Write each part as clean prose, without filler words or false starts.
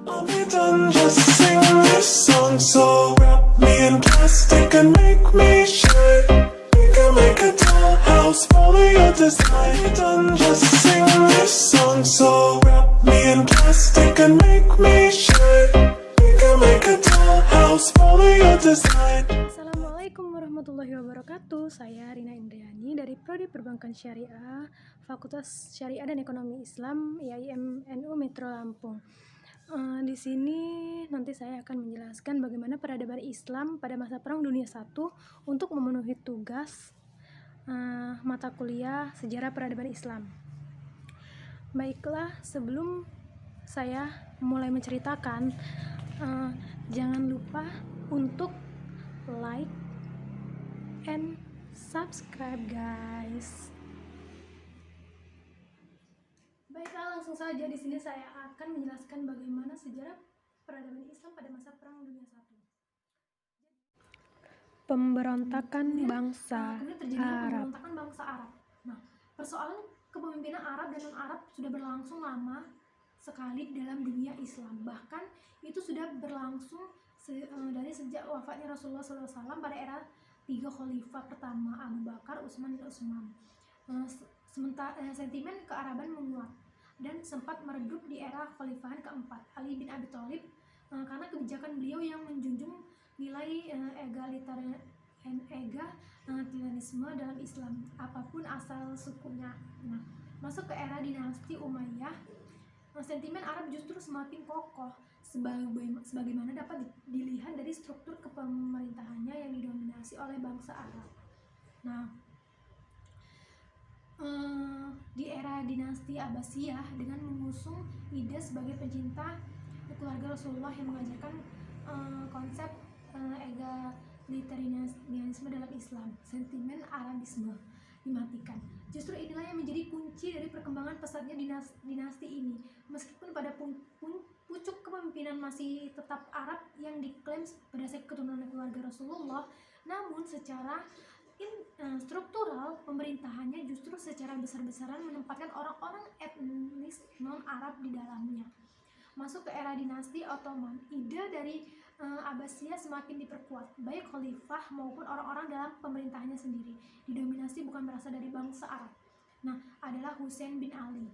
I'll be done, just sing this song. So wrap me in plastic and make me shine. We can make a dollhouse, follow your design. I'll be done, just sing this song. So wrap me in plastic and make me shine. We can make a dollhouse, follow your design. Assalamualaikum warahmatullahi wabarakatuh. Saya Rina Indriani dari Prodi Perbankan Syariah, Fakultas Syariah dan Ekonomi Islam IAIN NU Metro Lampung. Di sini nanti saya akan menjelaskan bagaimana peradaban Islam pada masa Perang Dunia I untuk memenuhi tugas mata kuliah Sejarah Peradaban Islam. Baiklah, sebelum saya mulai menceritakan, jangan lupa untuk like and subscribe, guys. Baiklah, langsung saja di sini saya akan menjelaskan bagaimana sejarah peradaban Islam pada masa Perang Dunia I. Pemberontakan bangsa Arab. Pemberontakan bangsa Arab. Nah, persoalan kepemimpinan Arab dan non-Arab sudah berlangsung lama sekali dalam dunia Islam. Bahkan itu sudah berlangsung dari sejak wafatnya Rasulullah SAW pada era 3 khalifah pertama, Abu Bakar, Utsman, dan Utsman. Sementara sentimen kearaban menguat dan sempat meredup di era khalifahan keempat, Ali bin Abi Thalib, karena kebijakan beliau yang menjunjung nilai egalitarianisme dalam Islam, apapun asal sukunya. Nah, masuk ke era dinasti Umayyah, sentimen Arab justru semakin kokoh, sebagaimana dapat dilihat dari struktur kepemerintahannya yang didominasi oleh bangsa Arab. Nah, di era dinasti Abbasiyah dengan mengusung ide sebagai pencinta keluarga Rasulullah yang mengajarkan konsep egalitarianisme dalam Islam, sentimen Arabisme dimatikan. Justru inilah yang menjadi kunci dari perkembangan pesatnya dinasti ini. Meskipun pada pucuk kepemimpinan masih tetap Arab yang diklaim berdasarkan keturunan keluarga Rasulullah, namun secara struktural pemerintahannya justru secara besar-besaran menempatkan orang-orang etnis non-Arab di dalamnya. Masuk ke era dinasti Ottoman, ide dari Abbasiyah semakin diperkuat, baik khalifah maupun orang-orang dalam pemerintahannya sendiri didominasi bukan berasal dari bangsa Arab. Nah, adalah Husain bin Ali,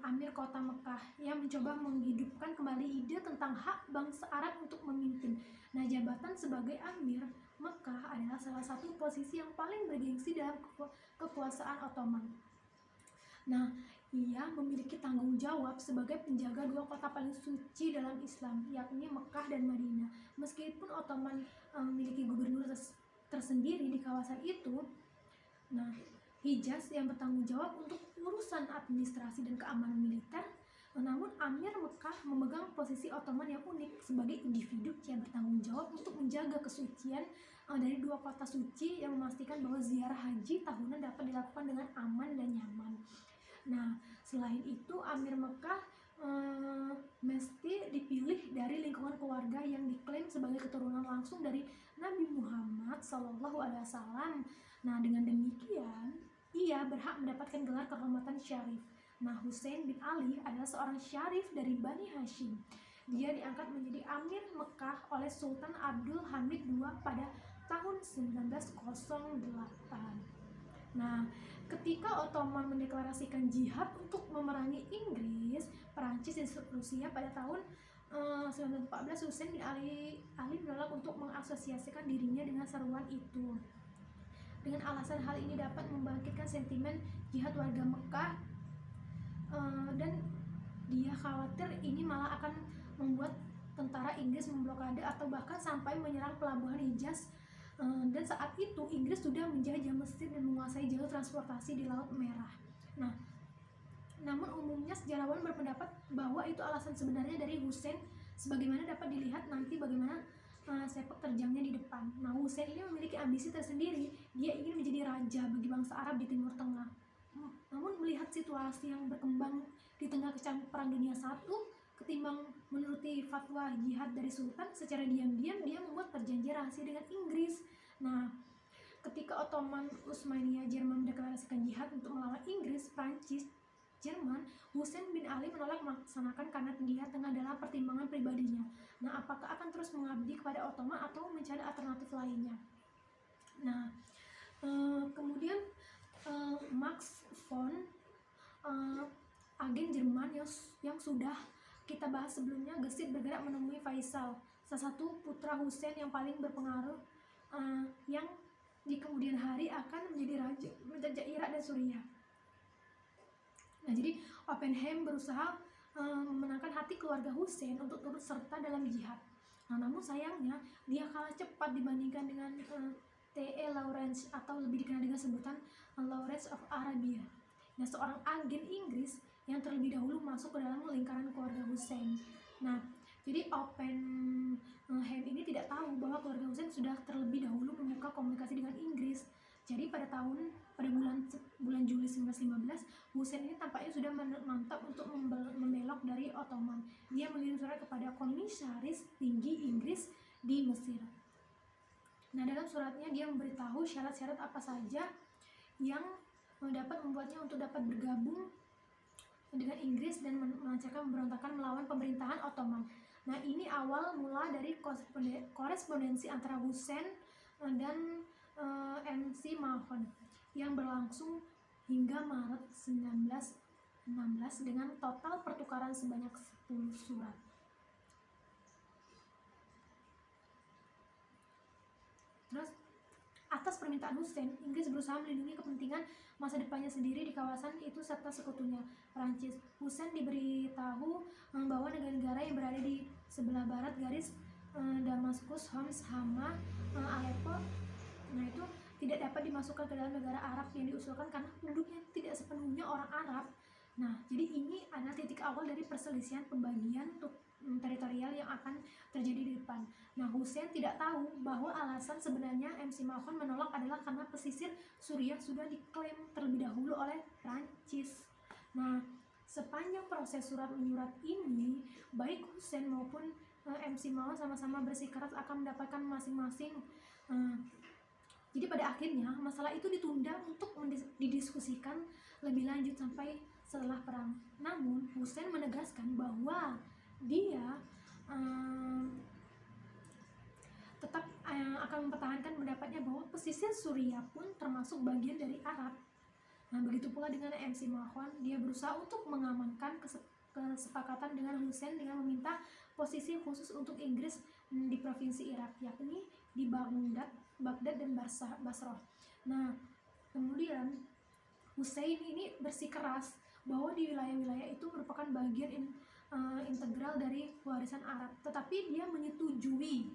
Amir kota Mekah, yang mencoba menghidupkan kembali ide tentang hak bangsa Arab untuk memimpin. Nah, jabatan sebagai Amir Mekah adalah salah satu posisi yang paling bergengsi dalam kekuasaan Ottoman. Nah, ia memiliki tanggung jawab sebagai penjaga dua kota paling suci dalam Islam, yakni Mekah dan Madinah. Meskipun Ottoman memiliki gubernur tersendiri di kawasan itu, nah, Hijaz yang bertanggung jawab untuk urusan administrasi dan keamanan militer, namun Amir Mekah memegang posisi Ottoman yang unik sebagai individu yang bertanggung jawab untuk menjaga kesucian dari dua kota suci, yang memastikan bahwa ziarah haji tahunan dapat dilakukan dengan aman dan nyaman. Nah, selain itu Amir Mekah mesti dipilih dari lingkungan keluarga yang diklaim sebagai keturunan langsung dari Nabi Muhammad SAW. Nah, dengan demikian ia berhak mendapatkan gelar kehormatan syarif. Nah, Husain bin Ali adalah seorang syarif dari Bani Hashim. Dia diangkat menjadi Amir Mekah oleh Sultan Abdul Hamid II pada tahun 1908. Nah, ketika Ottoman mendeklarasikan jihad untuk memerangi Inggris, Perancis, dan Rusia pada tahun 1914, Husain bin Ali menolak untuk mengasosiasikan dirinya dengan seruan itu. Dengan alasan hal ini dapat membangkitkan sentimen jihad warga Mekah, dan dia khawatir ini malah akan membuat tentara Inggris memblokade atau bahkan sampai menyerang pelabuhan Hijaz. Dan saat itu Inggris sudah menjajah Mesir dan menguasai jalur transportasi di Laut Merah. Nah, namun umumnya sejarawan berpendapat bahwa itu alasan sebenarnya dari Husain, sebagaimana dapat dilihat nanti bagaimana sepak terjangnya di depan. Nah, Husain ini memiliki ambisi tersendiri. Dia ingin menjadi raja bagi bangsa Arab di Timur Tengah. Namun melihat situasi yang berkembang di tengah Perang Dunia I, ketimbang menuruti fatwa jihad dari Sultan, secara diam-diam dia membuat perjanjian rahasia dengan Inggris. Nah, ketika Ottoman Utsmaniyah Jerman mendeklarasikan jihad untuk melawan Inggris, Prancis, Jerman, Husain bin Ali menolak melaksanakan karena dia tengah dalam pertimbangan pribadinya. Nah, apakah akan terus mengabdi kepada Ottoman atau mencari alternatif lainnya? Nah, kemudian Max von agen Jerman yang sudah kita bahas sebelumnya gesit bergerak menemui Faisal, salah satu putra Husain yang paling berpengaruh, yang di kemudian hari akan menjadi raja menjajah Irak dan Suriah. Nah, jadi Oppenheim berusaha memenangkan hati keluarga Husain untuk turut serta dalam jihad. Nah, namun sayangnya dia kalah cepat dibandingkan dengan T.E. Lawrence atau lebih dikenal dengan sebutan Lawrence of Arabia. Nah, seorang agen Inggris yang terlebih dahulu masuk ke dalam lingkaran keluarga Husain. Nah, jadi Oppenheim ini tidak tahu bahwa keluarga Husain sudah terlebih dahulu membuka komunikasi dengan Inggris. Jadi pada bulan Juli 1915, Husain ini tampaknya sudah mantap untuk membelok dari Ottoman. Dia mengirim surat kepada komisaris tinggi Inggris di Mesir. Nah, dalam suratnya dia memberitahu syarat-syarat apa saja yang dapat membuatnya untuk dapat bergabung dengan Inggris dan melancarkan pemberontakan melawan pemerintahan Ottoman. Nah, ini awal mula dari korespondensi antara Husain dan MC Mahon yang berlangsung hingga Maret 1916 dengan total pertukaran sebanyak 10 surat. Terus, atas permintaan Husain, Inggris berusaha melindungi kepentingan masa depannya sendiri di kawasan itu serta sekutunya, Perancis. Husain diberitahu bahwa negara-negara yang berada di sebelah barat garis Damaskus, Homs, Hama, Aleppo, nah itu tidak dapat dimasukkan ke dalam negara Arab yang diusulkan karena penduduknya tidak sepenuhnya orang Arab. Nah, jadi ini adalah titik awal dari perselisihan pembagian teritorial yang akan terjadi di depan. Nah, Husain tidak tahu bahwa alasan sebenarnya MC Mahon menolak adalah karena pesisir Suriah sudah diklaim terlebih dahulu oleh Prancis. Nah, sepanjang proses surat menyurat ini, baik Husain maupun MC Mahon sama-sama bersikeras akan mendapatkan masing-masing. Jadi pada akhirnya masalah itu ditunda untuk didiskusikan lebih lanjut sampai setelah perang. Namun Husain menegaskan bahwa dia tetap akan mempertahankan pendapatnya bahwa pesisir Suriah pun termasuk bagian dari Arab. Nah, begitu pula dengan MC Mahon, dia berusaha untuk mengamankan kesepakatan dengan Husain dengan meminta posisi khusus untuk Inggris di provinsi Irak, yakni di Baghdad dan Basrah. Nah, kemudian Husain ini bersikeras bahwa di wilayah-wilayah itu merupakan bagian integral dari warisan Arab, tetapi dia menyetujui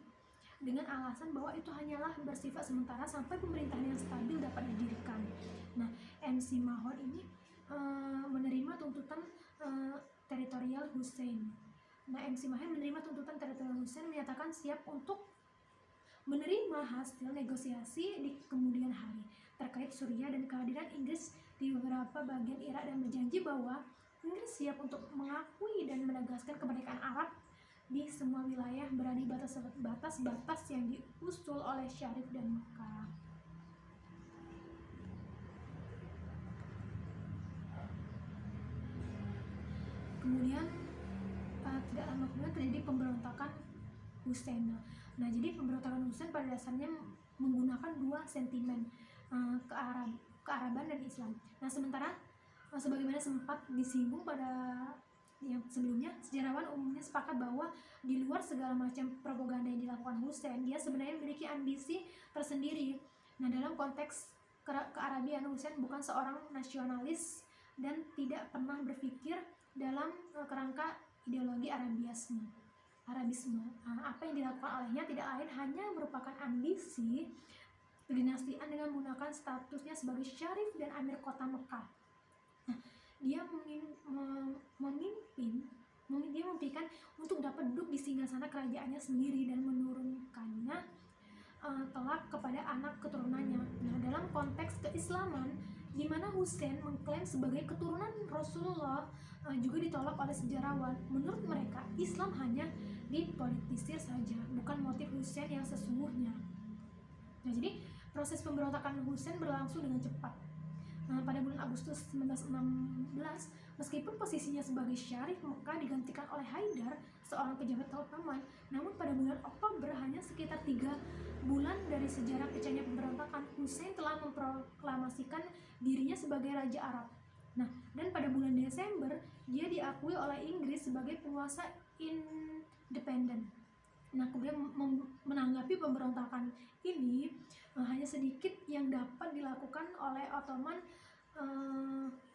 dengan alasan bahwa itu hanyalah bersifat sementara sampai pemerintahan yang stabil dapat didirikan. Nah, MC Mahon ini menerima tuntutan teritorial Husain. Nah, MC Mahon menerima tuntutan teritorial Husain, menyatakan siap untuk menerima hasil negosiasi di kemudian hari terkait Suriah dan kehadiran Inggris di beberapa bagian Irak, dan berjanji bahwa Inggris siap untuk mengakui dan menegaskan kemerdekaan Arab di semua wilayah berada di batas-batas yang diusul oleh Syarif dan Mekah. Kemudian tidak lama kemudian terjadi pemberontakan Husain. Nah, jadi pemberontakan Husain pada dasarnya menggunakan dua sentimen, kearaban dan Islam. Nah, sementara sebagaimana sempat disinggung pada yang sebelumnya, sejarawan umumnya sepakat bahwa di luar segala macam propaganda yang dilakukan Husain, dia sebenarnya memiliki ambisi tersendiri. Nah, dalam konteks kearabian, Husain bukan seorang nasionalis dan tidak pernah berpikir dalam kerangka ideologi Arabisme. Apa yang dilakukan olehnya tidak lain hanya merupakan ambisi kedinastian dengan menggunakan statusnya sebagai syarif dan amir kota Mekah. Nah, dia memimpikan untuk dapat duduk di singgasana kerajaannya sendiri dan menurunkannya kelak kepada anak keturunannya. Nah, dalam konteks keislaman, di mana Husain mengklaim sebagai keturunan Rasulullah, juga ditolak oleh sejarawan. Menurut mereka, Islam hanya dipolitisir saja, bukan motif Husain yang sesungguhnya. Nah, jadi proses pemberontakan Husain berlangsung dengan cepat. Pada bulan Agustus 1916, Meskipun posisinya sebagai Syarif Mekah digantikan oleh Haidar, seorang pejabat Ottoman, namun pada bulan Oktober, hanya sekitar 3 bulan dari sejarah pecahnya pemberontakan, Hussein telah memproklamasikan dirinya sebagai Raja Arab. Nah, dan pada bulan Desember, dia diakui oleh Inggris sebagai penguasa independen. Nah, kemudian menanggapi pemberontakan ini, hanya sedikit yang dapat dilakukan oleh Ottoman.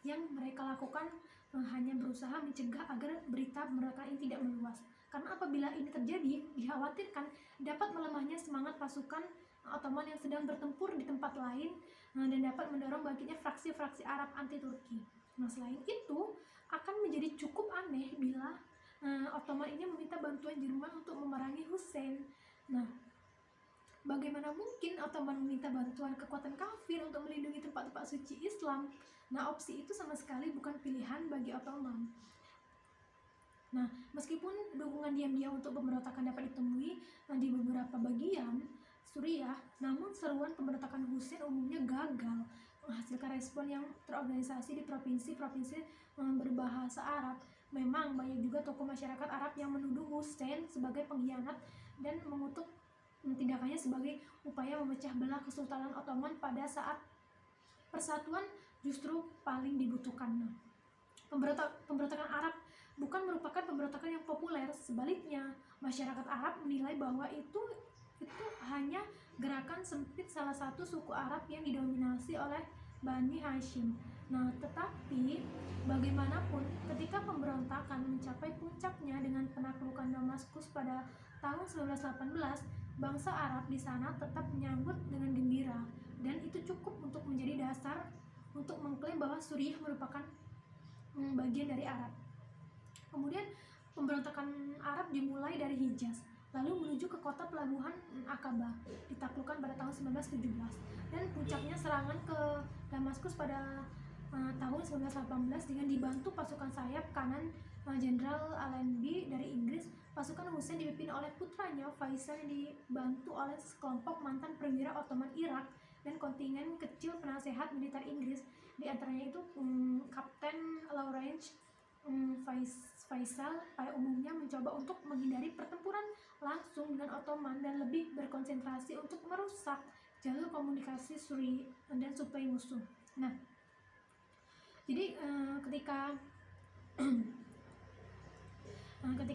Yang mereka lakukan hanya berusaha mencegah agar berita pemberontakan ini tidak meluas. Karena apabila ini terjadi, dikhawatirkan dapat melemahnya semangat pasukan Ottoman yang sedang bertempur di tempat lain, dan dapat mendorong bangkitnya fraksi-fraksi Arab anti Turki. Nah, selain itu, akan menjadi cukup aneh bila Ottoman ini meminta bantuan Jerman untuk memerangi Hussein. Nah, bagaimana mungkin Ottoman meminta bantuan kekuatan kafir untuk melindungi tempat-tempat suci Islam? Nah, opsi itu sama sekali bukan pilihan bagi Ottoman. Nah, meskipun dukungan diam-diam untuk pemberontakan dapat ditemui di beberapa bagian Suriah, namun seruan pemberontakan Hussein umumnya gagal menghasilkan respon yang terorganisasi di provinsi-provinsi berbahasa Arab. Memang banyak juga tokoh masyarakat Arab yang menuduh Hussein sebagai pengkhianat dan mengutuk tindakannya sebagai upaya memecah belah Kesultanan Ottoman pada saat persatuan justru paling dibutuhkan. Nah, pemberontakan Arab bukan merupakan pemberontakan yang populer. Sebaliknya, masyarakat Arab menilai bahwa itu hanya gerakan sempit salah satu suku Arab yang didominasi oleh Bani Hashim. Nah, tetapi bagaimanapun, ketika pemberontakan mencapai puncaknya dengan penaklukan Damaskus pada tahun 1918, bangsa Arab di sana tetap menyambut dengan gembira, dan itu cukup untuk menjadi dasar untuk mengklaim bahwa Suriah merupakan bagian dari Arab. Kemudian pemberontakan Arab dimulai dari Hijaz, lalu menuju ke kota pelabuhan Aqabah, ditaklukkan pada tahun 1917, dan puncaknya serangan ke Damaskus pada tahun 1918 dengan dibantu pasukan sayap kanan Jenderal Allenby dari Inggris. Pasukan Hussein dipimpin oleh putranya Faisal yang dibantu oleh sekelompok mantan perwira Ottoman Irak dan kontingen kecil penasehat militer Inggris, di antaranya itu Kapten Lawrence Faisal pada umumnya mencoba untuk menghindari pertempuran langsung dengan Ottoman dan lebih berkonsentrasi untuk merusak jalur komunikasi Suriah dan suplai musuh. Nah, jadi ketika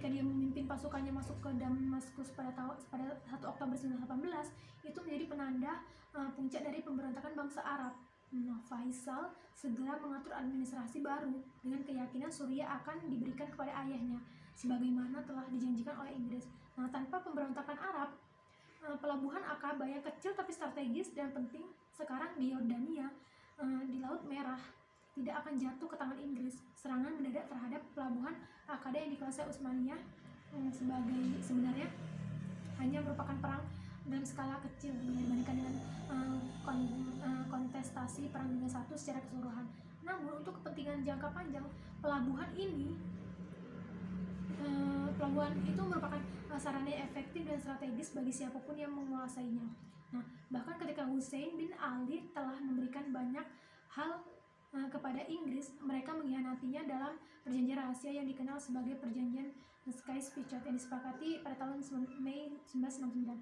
dia memimpin pasukannya masuk ke Damaskus pada 1 Oktober 1918, itu menjadi penanda puncak dari pemberontakan bangsa Arab. Nah, Faisal segera mengatur administrasi baru dengan keyakinan Suriah akan diberikan kepada ayahnya, sebagaimana telah dijanjikan oleh Inggris. Nah, tanpa pemberontakan Arab, pelabuhan Aqabah yang kecil tapi strategis dan penting sekarang di Yordania, di Laut Merah, tidak akan jatuh ke tangan Inggris. Serangan mendadak terhadap pelabuhan Aqabah yang dikuasai Utsmaniyah sebenarnya hanya merupakan perang dalam skala kecil dibandingkan dengan kontestasi Perang Dunia I secara keseluruhan. Namun untuk kepentingan jangka panjang, pelabuhan itu merupakan sarana yang efektif dan strategis bagi siapapun yang menguasainya. Nah, bahkan ketika Hussein bin Ali telah memberikan banyak hal kepada Inggris, mereka mengkhianatinya dalam perjanjian rahasia yang dikenal sebagai perjanjian Sykes-Picot yang disepakati pada tahun Mei 1916.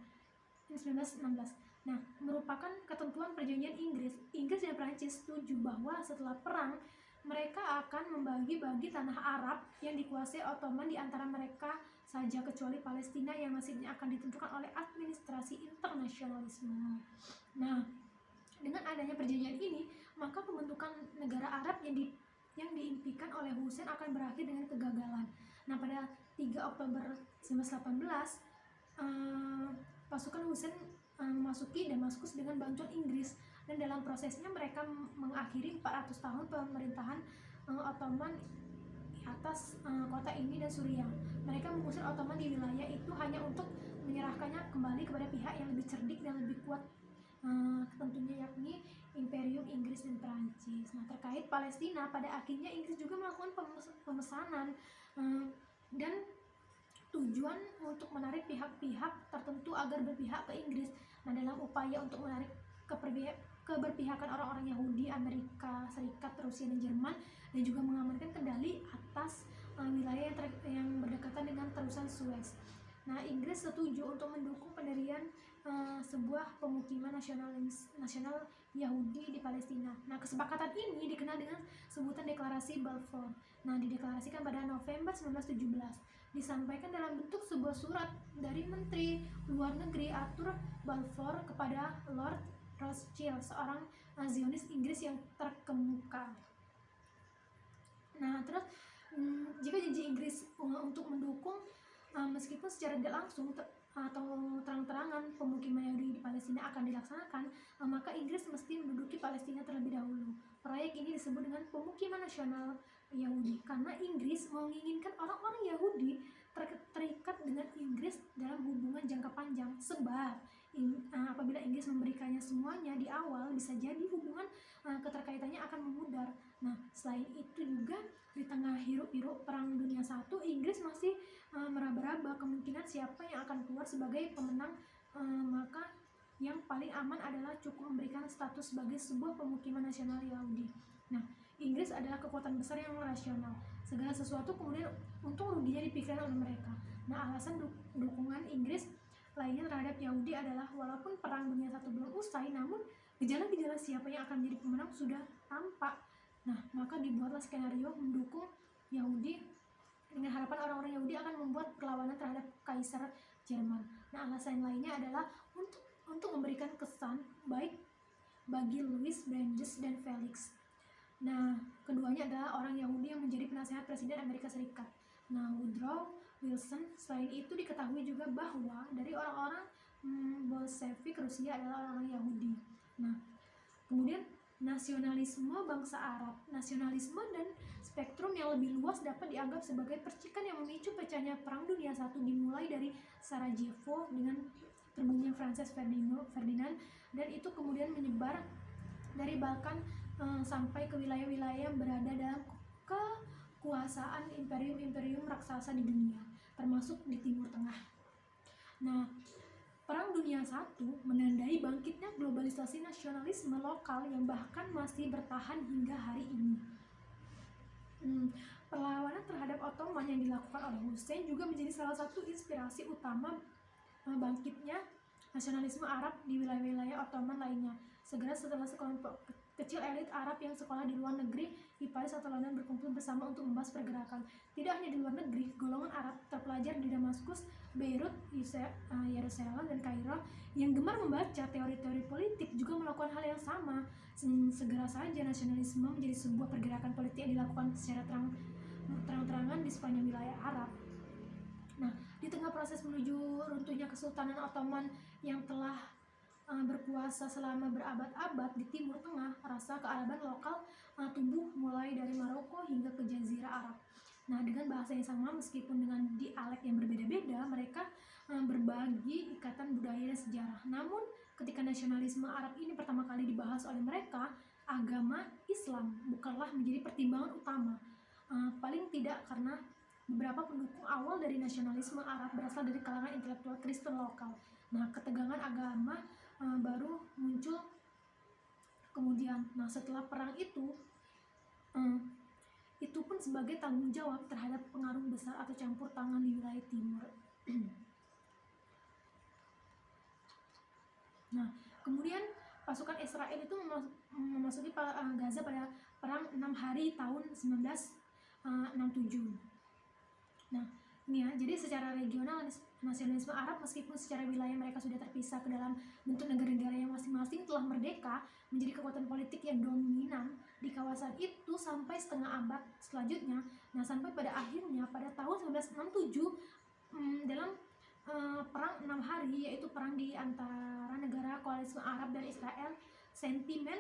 Nah, merupakan ketentuan perjanjian Inggris dan Prancis setuju bahwa setelah perang mereka akan membagi-bagi tanah Arab yang dikuasai Ottoman di antara mereka saja, kecuali Palestina yang nasibnya akan ditentukan oleh administrasi internasionalisme. Nah, dengan adanya perjanjian ini, maka pembentukan negara Arab yang diimpikan oleh Hussein akan berakhir dengan kegagalan. Nah, pada 3 Oktober 1918, pasukan Hussein memasuki Damaskus dengan bantuan Inggris, dan dalam prosesnya mereka mengakhiri 400 tahun pemerintahan Ottoman atas kota ini dan Suriah. Mereka mengusir Ottoman di wilayah itu hanya untuk menyerahkannya kembali kepada pihak yang lebih cerdik dan lebih kuat, tentunya yakni Imperium Inggris dan Perancis. Nah, terkait Palestina, pada akhirnya Inggris juga melakukan pemesanan dan tujuan untuk menarik pihak-pihak tertentu agar berpihak ke Inggris. Nah, dalam upaya untuk menarik keberpihakan orang-orang Yahudi, Amerika Serikat, Rusia dan Jerman, dan juga mengamankan kendali atas wilayah yang berdekatan dengan terusan Suez. Nah, Inggris setuju untuk mendukung pendirian sebuah pemukiman nasional Yahudi di Palestina. Nah, kesepakatan ini dikenal dengan sebutan Deklarasi Balfour. Nah, dideklarasikan pada November 1917. Disampaikan dalam bentuk sebuah surat dari Menteri Luar Negeri Arthur Balfour kepada Lord Rothschild, seorang Zionis Inggris yang terkemuka. Nah, terus jika janji Inggris untuk mendukung meskipun secara tidak langsung atau terang-terangan pemukiman Yahudi di Palestina akan dilaksanakan, maka Inggris mesti menduduki Palestina terlebih dahulu. Proyek ini disebut dengan Pemukiman Nasional Yahudi karena Inggris menginginkan orang-orang Yahudi terikat dengan Inggris dalam hubungan jangka panjang, sebab apabila Inggris memberikannya semuanya di awal, bisa jadi hubungan keterkaitannya akan memudar. Nah, selain itu juga di tengah hiruk-pikuk Perang Dunia I, Inggris masih meraba-raba kemungkinan siapa yang akan keluar sebagai pemenang, maka yang paling aman adalah cukup memberikan status sebagai sebuah pemukiman nasional Yahudi. Nah, Inggris adalah kekuatan besar yang rasional. Segala sesuatu kemudian untung ruginya dipikirkan oleh mereka. Nah, alasan dukungan Inggris lainnya terhadap Yahudi adalah walaupun Perang Dunia I belum usai, namun gejala-gejala siapa yang akan menjadi pemenang sudah tampak. Nah, maka dibuatlah skenario mendukung Yahudi dengan harapan orang-orang Yahudi akan membuat perlawanan terhadap Kaisar Jerman. Nah, alasan lainnya adalah untuk memberikan kesan baik bagi Louis Brandeis dan Felix. Nah, keduanya adalah orang Yahudi yang menjadi penasehat Presiden Amerika Serikat. Nah, Woodrow Wilson. Selain itu diketahui juga bahwa dari orang-orang Bolshevik Rusia adalah orang-orang Yahudi. Nah, kemudian nasionalisme bangsa Arab. Nasionalisme dan spektrum yang lebih luas dapat dianggap sebagai percikan yang memicu pecahnya Perang Dunia I, dimulai dari Sarajevo dengan terbunuhnya Frances Ferdinand, dan itu kemudian menyebar dari Balkan sampai ke wilayah-wilayah yang berada dalam kekuasaan imperium-imperium raksasa di dunia, termasuk di Timur Tengah. Nah, Perang Dunia I menandai bangkitnya globalisasi nasionalisme lokal yang bahkan masih bertahan hingga hari ini. Perlawanan terhadap Ottoman yang dilakukan oleh Hussein juga menjadi salah satu inspirasi utama bangkitnya nasionalisme Arab di wilayah-wilayah Ottoman lainnya. Segera setelah sekelompok kecil elit Arab yang sekolah di luar negeri di Paris atau London berkumpul bersama untuk membahas pergerakan. Tidak hanya di luar negeri, golongan Arab terpelajar di Damaskus, Beirut, Yerusalem, dan Kairo yang gemar membaca teori-teori politik juga melakukan hal yang sama. Segera saja nasionalisme menjadi sebuah pergerakan politik yang dilakukan secara terang-terangan di sepanjang wilayah Arab. Nah, di tengah proses menuju runtuhnya Kesultanan Ottoman yang telah berkuasa selama berabad-abad di Timur Tengah, rasa kearaban lokal tumbuh mulai dari Maroko hingga ke Jazirah Arab. Nah, dengan bahasa yang sama meskipun dengan dialek yang berbeda-beda, mereka berbagi ikatan budaya dan sejarah. Namun, ketika nasionalisme Arab ini pertama kali dibahas oleh mereka, agama Islam bukanlah menjadi pertimbangan utama. Paling tidak karena beberapa pendukung awal dari nasionalisme Arab berasal dari kalangan intelektual Kristen lokal. Nah, ketegangan agama baru muncul kemudian. Nah, setelah perang itu pun sebagai tanggung jawab terhadap pengaruh besar atau campur tangan di wilayah timur. Nah, kemudian pasukan Israel itu memasuki Gaza pada perang 6 hari tahun 1967. Nah, ini ya, jadi secara regional nasionalisme Arab meskipun secara wilayah mereka sudah terpisah ke dalam bentuk negara-negara yang masing-masing telah merdeka menjadi kekuatan politik yang dominan di kawasan itu sampai setengah abad selanjutnya. Nah, sampai pada akhirnya pada tahun 1967 dalam perang 6 hari, yaitu perang di antara negara koalisme Arab dan Israel, sentimen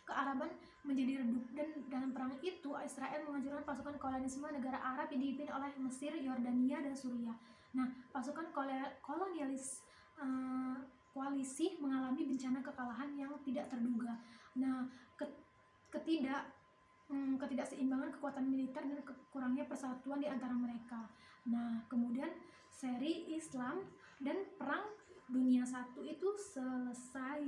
kearaban menjadi redup, dan dalam perang itu Israel menghancurkan pasukan kolonialisme negara Arab yang dipimpin oleh Mesir, Yordania, dan Suriah. Nah, pasukan kolonialis koalisi mengalami bencana kekalahan yang tidak terduga. Nah, ketidakseimbangan kekuatan militer dan kurangnya persatuan di antara mereka. Nah, kemudian seri Islam dan Perang Dunia I itu selesai.